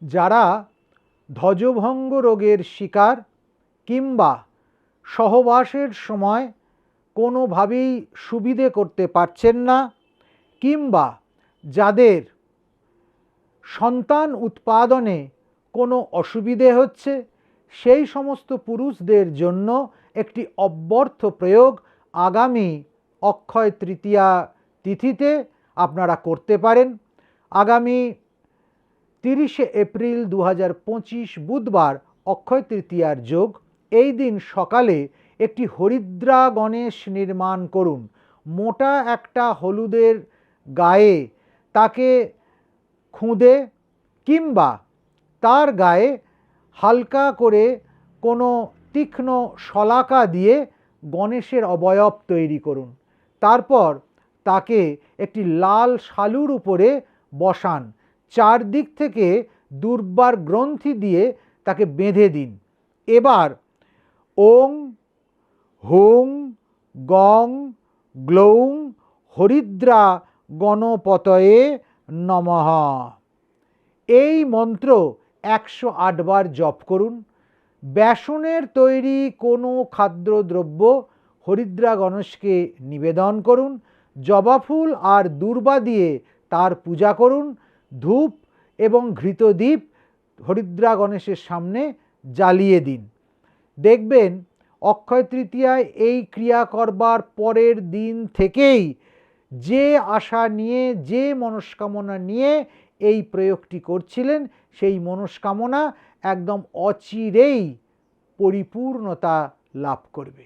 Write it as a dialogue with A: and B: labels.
A: যারা ধ্বজভঙ্গ রোগের শিকার কিংবা সহবাসের সময় কোনোভাবেই সুবিধে করতে পারছেন না, কিংবা যাদের সন্তান উৎপাদনে কোনো অসুবিধে হচ্ছে, সেই সমস্ত পুরুষদের জন্য একটি অব্যর্থ প্রয়োগ আগামী অক্ষয় তৃতীয়া তিথিতে আপনারা করতে পারেন। আগামী 30শে এপ্রিল 2025 বুধবার অক্ষয় তৃতীয়ার যোগ। এই দিন সকালে একটি হরিদ্রা গণেশ নির্মাণ করুন। মোটা একটা হলুদের গায়ে তাকে খুঁদে কিংবা তার গায়ে হালকা করে কোনো তীক্ষ্ণ শলাকা দিয়ে গণেশের অবয়ব তৈরি করুন। তারপর তাকে একটি লাল শালুর উপরে বসান, চারদিক থেকে দুর্বার গ্রন্থি দিয়ে তাকে বেঁধে দিন। এবার ওং হুং গং গ্লৌং হরিদ্রা গণপতয়ে নমঃ এই মন্ত্র 108 বার জপ করুন। বেসনের তৈরি কোনো খাদ্যদ্রব্য হরিদ্রা গণেশকে নিবেদন করুন। জবা ফুল আর দূর্বা দিয়ে তার পূজা করুন। ধূপ এবং ঘৃতদীপ হরিদ্রা গণেশের সামনে জ্বালিয়ে দিন। দেখবেন অক্ষয় তৃতীয়ায় এই ক্রিয়া করবার পরের দিন থেকেই যে আশা নিয়ে, যে মনস্কামনা নিয়ে এই প্রয়োগটি করছিলেন, সেই মনস্কামনা একদম অচিরেই পরিপূর্ণতা লাভ করবে।